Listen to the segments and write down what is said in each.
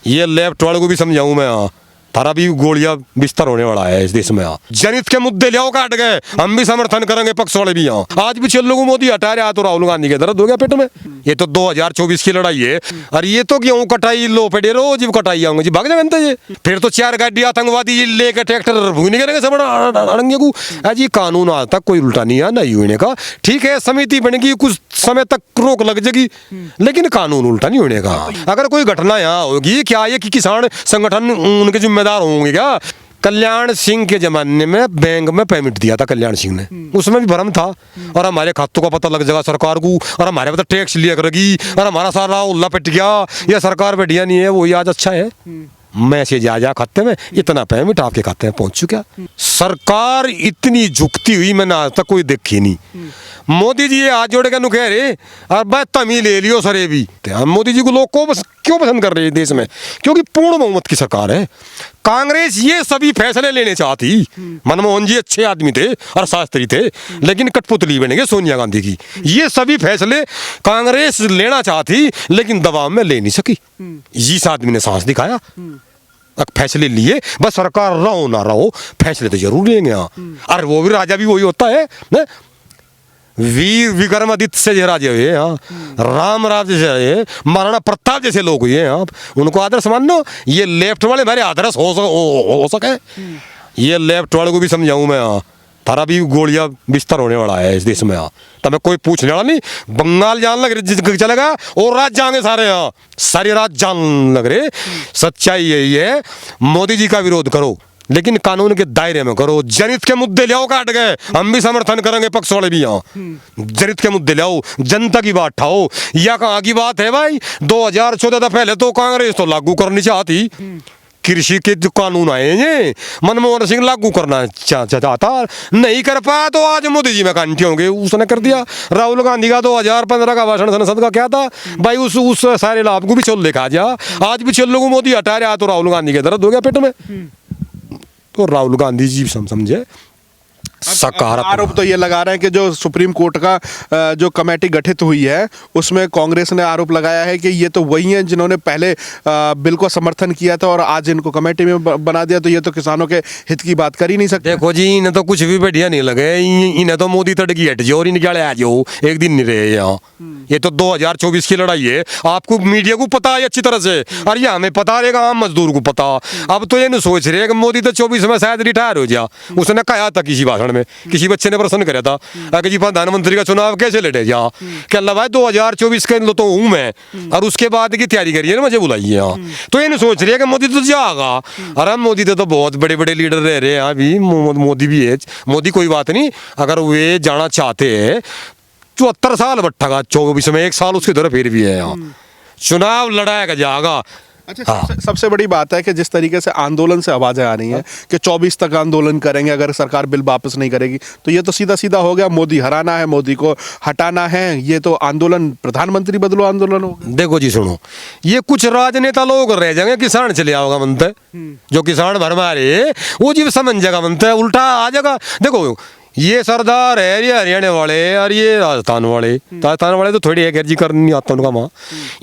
ये लेफ्ट वाले को भी समझाऊं मैं, हाँ थारा भी गोलियां बिस्तर होने वाला है इस देश में। हाँ जनहित के मुद्दे ले आओ काट गए, हम भी समर्थन करेंगे, पक्ष वाले भी। यहाँ आज भी लोगों मोदी हटा रहे, तो राहुल गांधी के दर्द हो गया पेट में। ये तो 2024 की लड़ाई है, और ये तो गेहूं कटाई लो पेड़े रोज कटाई आऊंगे जी, भाग जाए ये। फिर तो 4 गाड़ी आतंकवादी लेकर ट्रैक्टर भूनी करेंगे सब अड़ंगे को। जी कानून आज तक कोई उल्टा नहीं है नहीं होने का, ठीक है समिति बनेगी, कुछ समय तक रोक लग जाएगी, लेकिन कानून उल्टा नहीं होने का। अगर कोई घटना यहाँ होगी, क्या ये कि किसान संगठन उनके जिम्मेदार होंगे क्या? कल्याण सिंह के जमाने में बैंक में पेमेंट दिया था कल्याण सिंह ने, उसमें भी भ्रम था, और हमारे खातों का पता लग जाएगा सरकार को, और हमारे पता टैक्स लिया करेगी, और हमारा सारा उल्ला पिट गया, ये सरकार बढ़िया नहीं है, वही आज अच्छा है। मैसेज आ जा खाते में, इतना पेमेंट आपके खाते में पहुंच चुका। सरकार इतनी झुकती हुई मैंने आज तक कोई देखी नहीं। मोदी जी ये हाथ जोड़ के कह रहे और भाई तुम ही ले लियो सरे भी। मोदी जी को लोग को क्यों पसंद कर रहे हैं देश में? क्योंकि पूर्ण बहुमत की सरकार है। कांग्रेस ये सभी फैसले लेने चाहती, मनमोहन जी अच्छे आदमी थे और शास्त्री थे, लेकिन कठपुतली बनेंगे सोनिया गांधी की। ये सभी फैसले कांग्रेस लेना चाहती, लेकिन दबाव में ले नहीं सकी। इस आदमी ने साहस दिखाया, फैसले लिए, बस सरकार रहो ना रहो फैसले तो जरूर लेंगे। और वो भी राजा भी वही होता है ना, वीर विक्रमादित्य से राजे हुए, राम राज जैसे, महाराणा प्रताप जैसे लोग हुए, आप उनको आदर्श मान लो। ये लेफ्ट वाले मेरे आदर्श हो सके, ये लेफ्ट वाले को भी समझाऊं मैं, थारा भी गोलियां बिस्तर होने वाला है इस देश में। तो मैं कोई पूछने वाला नहीं, बंगाल जान लग चलेगा और रात जाएंगे सारे, यहाँ सारी रात जान लग रहे। सच्चाई यही है, मोदी जी का विरोध करो, लेकिन कानून के दायरे में करो। जनहित के मुद्दे ले आओ काट गए, हम भी समर्थन करेंगे, पक्ष वाले भी। यहाँ जनहित के मुद्दे ले आओ, जनता की बात उठाओ। या कहाँ की बात है भाई? 2014 से पहले तो कांग्रेस तो लागू करनी चाहती, कृषि के जो कानून आए हैं मनमोहन सिंह लागू करना चाहता, नहीं कर पाया, तो आज मोदी जी में कांटे होंगे, उसने कर दिया। राहुल गांधी का 2015 का भाषण संसद का क्या था भाई? उस सारे लाभ को भी चल देखा जा। आज भी चल लोगों मोदी हटा रहा, तो राहुल गांधी के दर्द हो गया पेट में। तो राहुल गांधी जी समझे आरोप तो ये लगा रहे हैं कि जो सुप्रीम कोर्ट का जो कमेटी गठित हुई है, उसमें कांग्रेस ने आरोप लगाया है कि ये तो वही हैं जिन्होंने पहले बिल को समर्थन किया था और आज इनको कमेटी में बना दिया, तो ये तो किसानों के हित की बात कर ही नहीं सकते। देखो जी, इन्हें तो कुछ भी बढ़िया नहीं लगे, इन्हें तो मोदी तड़की हट जाओ और निकाले आ जाओ, एक दिन नहीं रहे यहाँ। ये तो 2024 की लड़ाई है, आपको मीडिया को पता है अच्छी तरह से, और ये हमें पता रहेगा, आम मजदूर को पता। अब तो ये नहीं सोच रहे कि मोदी तो 24 में शायद रिटायर हो जा। उसने कहा था किसी भाषण में, किसी बच्चे ने प्रश्न कराया था कि जी प्रधानमंत्री का चुनाव कैसे लड़े जा, क्या भाई 2024 के तो हूं मैं, और उसके बाद की तैयारी करिए ना, मुझे बुलाइए यहाँ। तो ये नहीं सोच रहे कि मोदी तो जाएगा। अरे मोदी तो बहुत बड़े बड़े लीडर रह रहे हैं अभी, मोदी भी है। मोदी कोई बात नहीं, अगर वे जाना चाहते हैं 74 साल बट्ठा 24 में 1 साल उसकी तरफ फिर भी है यहाँ, चुनाव लड़ाएगा जाएगा। अच्छा, सबसे बड़ी बात है कि जिस तरीके से आंदोलन से आवाजें आ रही हैं कि 24 तक आंदोलन करेंगे अगर सरकार बिल वापस नहीं करेगी, तो ये तो सीधा सीधा हो गया, मोदी हराना है, मोदी को हटाना है। ये तो आंदोलन प्रधानमंत्री बदलो आंदोलन हो गया। देखो जी सुनो, ये कुछ राजनेता लोग रह जाएंगे, किसान चले आओगा मनता, जो किसान भरमा रहे वो जी समझ जाएगा मनता, उल्टा आ जाएगा। देखो ये सरदार है, ये हरियाणा वाले और ये राजस्थान वाले तो थोड़ी एनर्जी करनी आता उनका वहाँ।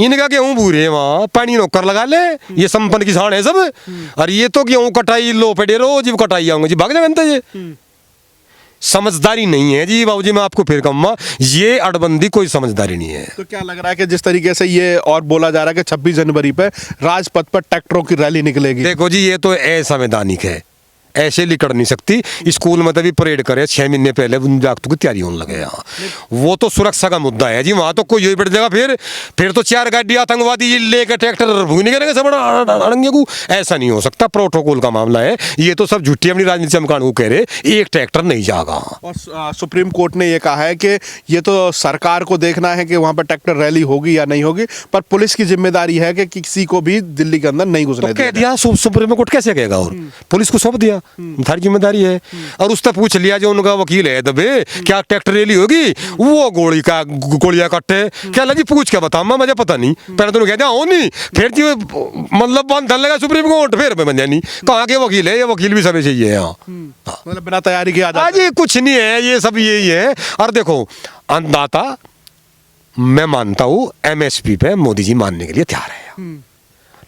इनका गेहूँ बूरे वहाँ पानी नौकर लगा ले, ये संपन्न किसान है सब। और ये तो गेहूँ कटाई लो पेड़े रोज कटाई आऊंगे जी, भाग जाए ये। समझदारी नहीं है जी बाबूजी, मैं आपको फिर कहूँगा, ये अड़बंदी कोई समझदारी नहीं है। तो क्या लग रहा है कि जिस तरीके से ये और बोला जा रहा है कि 26 जनवरी पे राजपथ पर ट्रैक्टरों की रैली निकलेगी? देखो जी, ये तो असंवैधानिक है, ऐसे लिकड़ नहीं सकती। स्कूल में तभी परेड करे 6 महीने पहले जागतों की तैयारी होने लगे यहाँ, वो तो सुरक्षा का मुद्दा है जी। वहाँ तो कोई यही बैठ जाएगा, फिर तो 4 गाड़ी आतंकवादी लेकर ट्रैक्टर भूनी करेंगे सब अड़ंगे को। ऐसा नहीं हो सकता, प्रोटोकॉल का मामला है ये, तो सब झूठी अपनी राजनीति चमकाने को कह रहे, एक ट्रैक्टर नहीं जाएगा। और सुप्रीम कोर्ट ने यह कहा है कि ये तो सरकार को देखना है कि वहाँ पर ट्रैक्टर रैली होगी या नहीं होगी, पर पुलिस की जिम्मेदारी है कि किसी को भी दिल्ली के अंदर नहीं घुसने कह दिया। सुप्रीम कोर्ट कैसे कहेगा? और पुलिस को सौंप दिया, थारी जिम्मेदारी है। और उससे पूछ लिया जो उनका वकील है दबे, क्या ट्रैक्टर रैली होगी? वो गोलियां कट्टे क्या लगी, पूछ के बता, मुझे पता नहीं। पहले तो कहते हो नहीं, फिर मतलब बंद धन लगा सुप्रीम कोर्ट, फिर बन जानी कहाँ के वकील है? ये वकील भी सब चाहिए यहाँ, मतलब बिना तैयारी के आज ये कुछ नहीं है, ये सब यही है। और देखो अन्नदाता, मैं मानता हूँ MSP पे मोदी जी मानने के लिए तैयार है,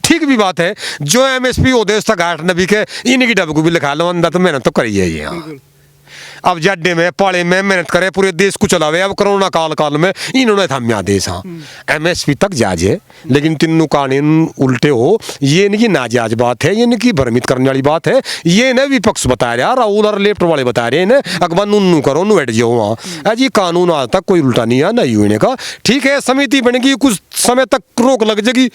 ठीक भी बात है। जो MSP उदेश तक 8 के इनकी डब को भी लिखा लो अंदर, तो मेहनत तो करी है ये। अब जड्डे में पाले में मेहनत करे, पूरे देश को चलावे। अब कोरोना काल में इन्होंने थम्या देश। हाँ, MSP तक जाजे, लेकिन तीनों कानून उल्टे हो, ये इनकी नाजायज बात है, ये इनकी भ्रमित करने वाली बात है। ये इन्हें विपक्ष बता रहा, राहुल और लेफ्ट वाले बता रहे हैं अकबर नुन्नू करो नु बैठ जाओ वहाँ। जी कानून आज तक कोई उल्टा नहीं है, नहीं होने का। ठीक है, समिति बनेगी, कुछ समय तक रोक लग जाएगी,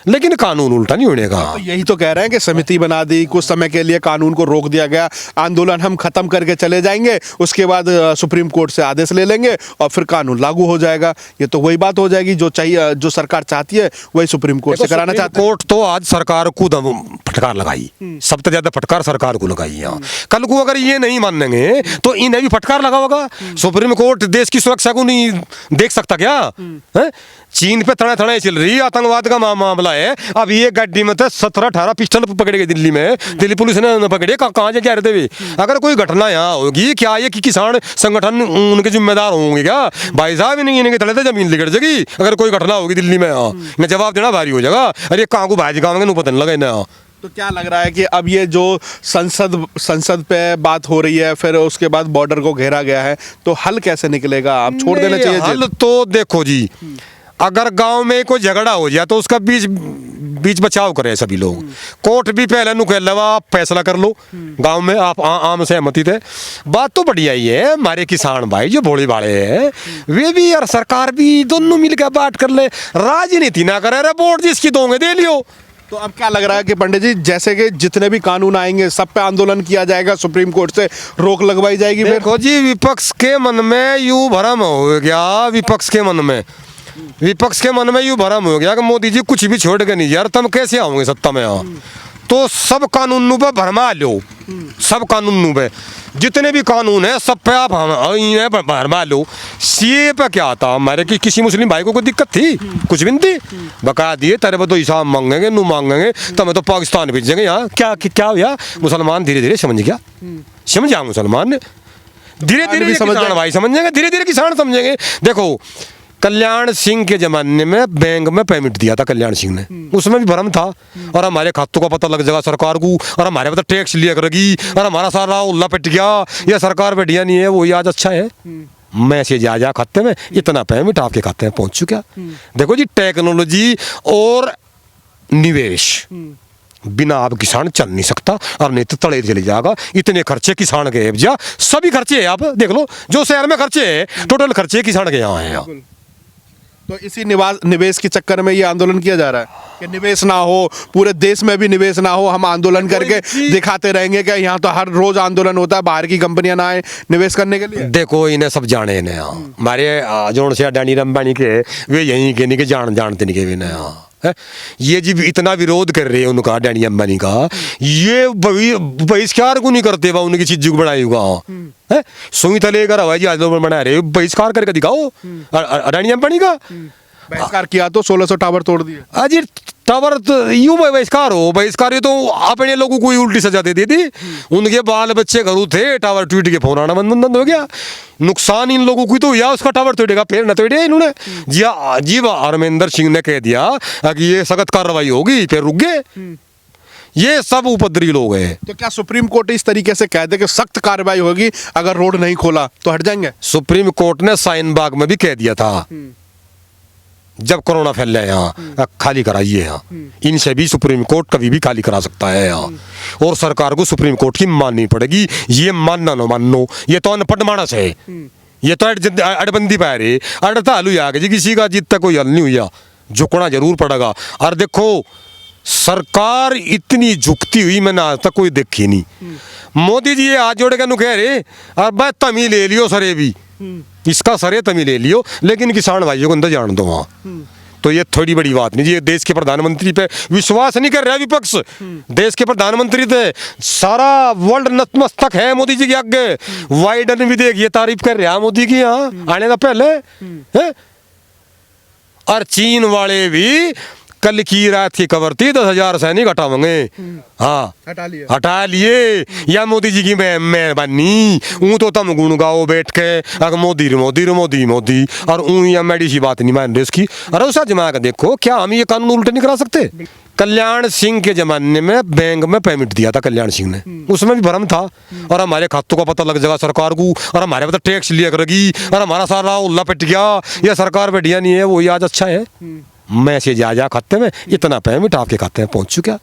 लेकिन कानून उल्टा नहीं होने का। तो यही तो कह रहे हैं कि समिति बना दी, कुछ समय के लिए कानून को रोक दिया गया, आंदोलन हम खत्म करके चले जाएंगे, उसके बाद सुप्रीम कोर्ट से आदेश ले लेंगे और फिर कानून लागू हो जाएगा। ये तो वही बात हो जाएगी, जो चाहिए, जो सरकार चाहती है वही सुप्रीम कोर्ट से कराना चाहते हैं। कोर्ट तो आज सरकार को फटकार लगाई, सबसे ज्यादा फटकार सरकार को लगाई। यहाँ कल को अगर ये नहीं मानेंगे तो इन्हें भी फटकार लगा होगा। सुप्रीम कोर्ट देश की सुरक्षा को नहीं देख सकता क्या? है? चीन पे तड़े तड़े चल रही आतंकवाद का मामला है। अब ये गड्डी में तो 17-18 पिस्टल पकड़े गए दिल्ली में, दिल्ली पुलिस ने पकड़े। कहाँ जा रहे थे? अगर कोई घटना यहाँ होगी, क्या ये कि किसान संगठन उनके जिम्मेदार होंगे क्या? भाई साहब नहीं, इनके तले तो जमीन लिगड़ जाएगी अगर कोई घटना होगी दिल्ली में। इन्हें जवाब देना भारी हो जाएगा। अरे कहाँ को भाजी खाएंगे पता नहीं लगा इन्हें। तो क्या लग रहा है कि अब ये जो संसद पे बात हो रही है, फिर उसके बाद बॉर्डर को घेरा गया है, तो हल कैसे निकलेगा? आप छोड़ देना चाहिए हल तो देखो जी, अगर गांव में कोई झगड़ा हो जाए तो उसका बीच बचाव करे सभी लोग। कोर्ट भी पहले नु कह लवा, आप फैसला कर लो गांव में, आप आम सहमति थे। बात तो बढ़िया ही है। हमारे किसान भाई जो भोले भाले हैं, वे भी और सरकार भी दोनों मिलकर बात कर ले, राजनीति ना करे। रिपोर्ट जिसकी दोगे दे लियो। तो अब क्या लग रहा है कि पंडित जी, जैसे कि जितने भी कानून आएंगे सब पे आंदोलन किया जाएगा, सुप्रीम कोर्ट से रोक लगवाई जाएगी? देखो जी, विपक्ष के मन में यूं भरम हो गया, विपक्ष के मन में यूं भरम हो गया कि मोदी जी कुछ भी छोड़ के नहीं यार, तुम कैसे आओगे सत्ता में? यहाँ तो सब कानूनों पे भरमा लो, सब कानूनों पे जितने भी कानून है सब पे आप भरमा लो। सीए पे क्या था हमारे कि किसी मुस्लिम भाई को कोई दिक्कत थी? कुछ भी नहीं थी। बका दिए तेरे पे तो हिसाब मांगेंगे, नू मांगेंगे तो मैं तो पाकिस्तान भेजेंगे। यहाँ क्या हुआ? मुसलमान धीरे धीरे समझ गया, समझा मुसलमान ने धीरे धीरे किसान भाई समझेंगे, धीरे धीरे किसान समझेंगे। देखो कल्याण सिंह के जमाने में बैंक में पेमेंट दिया था कल्याण सिंह ने, उसमें भी भरम था। और हमारे खातों का पता लग जाएगा सरकार को, और हमारे पता टैक्स लिया करेगी, और हमारा सारा उल्ला पिट गया। यह सरकार बैठिया नहीं है, वो आज अच्छा है। मैसेज आ जा खाते में, इतना पेमेंट आपके खाते में पहुंच चुका। देखो जी, टेक्नोलॉजी और निवेश बिना आप किसान चल नहीं सकता, और नहीं तो तले चले जाएगा। इतने खर्चे किसान के जा, सभी खर्चे है। आप देख लो जो शहर में खर्चे है, टोटल खर्चे किसान के यहाँ है। तो इसी निवेश के चक्कर में ये आंदोलन किया जा रहा है कि निवेश ना हो, पूरे देश में भी निवेश ना हो। हम आंदोलन करके दिखाते रहेंगे कि यहाँ तो हर रोज आंदोलन होता है, बाहर की कंपनियां ना आए निवेश करने के लिए। देखो इन्हें सब जाने ने हमारे जोन से अडानी अंबानी के, वे यहीं के नहीं के जानते नहीं के यहाँ है। ये जी इतना विरोध कर रहे हैं उनका, अडानी अंबानी का, ये बहिष्कार को नहीं करते उनकी चीज को बनाई हुआ है। सुई तले कर हवाई जहाज बना रहे, बहिष्कार करके दिखाओ अडानी अंबानी का। बहिष्कार किया तो 1600 टावर तोड़ दिए। अजी टावर तो यूं बहिष्कार हो, बहिष्कार तो अपने लोगों को उल्टी सजा दे दी थी। उनके बाल बच्चे घरों थे, टावर टूट के फोन आना बंद हो गया। नुकसान इन लोगों को तो, या उसका टावर तोड़ेगा फिर न तोड़े इन्होंने। जी हरमेंद्र सिंह ने कह दिया कि ये सख्त कार्रवाई होगी, फिर रुक गए। ये सब उपद्रवी लोग हैं। तो क्या सुप्रीम कोर्ट इस तरीके से कह दे कि सख्त कार्रवाई होगी अगर रोड नहीं खोला तो हट जाएंगे? सुप्रीम कोर्ट ने साइन बाग में भी कह दिया था जब कोरोना फैल रहा है यहाँ, खाली कराइए यहाँ। इनसे भी सुप्रीम कोर्ट कभी भी खाली करा सकता है यहाँ, और सरकार को सुप्रीम कोर्ट की माननी पड़ेगी। ये मानना नो मानो, ये तो अनपढ़ मानस है। ये तो अड़बंदी पा रहे, अड़ता हल हुआ जी, किसी का जीत तक कोई हल नहीं हुआ, झुकना जरूर पड़ेगा। और देखो सरकार इतनी झुकती हुई मैंने आज तक कोई देखी नहीं। मोदी जी ये हाथ जोड़ के कह रहे, और भाई तमी ले लियो सरे भी, इसका सरे तमी ले लियो, लेकिन किसान भाइयों को अंदर जान दो वहाँ। तो ये थोड़ी बड़ी बात नहीं जी। देश के प्रधानमंत्री पे विश्वास नहीं कर रहा विपक्ष। देश के प्रधानमंत्री थे, सारा वर्ल्ड नतमस्तक है मोदी जी के आगे। वाइडन भी देखिए तारीफ कर रहा मोदी की यहाँ आने का पहले है। और चीन वाले भी कल की रात की खबर थी 10,000 सैनिक हटावेंगे। हाँ हटा लिए, या मोदी जी की मेहरबानी। ऊँ तो तुम गुण गाओ बैठ के, अगर मोदी मोदी मोदी मोदी, और ऊँ या मेडी सी बात नहीं मान रहे उसकी। अरे उस जमा कर देखो, क्या हम ये कानून उल्टे नहीं करा सकते? कल्याण सिंह के जमाने में बैंक में पेमेंट दिया था कल्याण सिंह ने, उसमें भी भ्रम था, और हमारे खातों का पता लग जाएगा सरकार को, और हमारे पता टैक्स लिया करेगी, और हमारा सारा उल्ला पिट गया, ये सरकार बढ़िया नहीं है, वही आज अच्छा है। मैसेज आ जा खाते में, इतना पेमेंट आपके खाते में पहुंच चुका।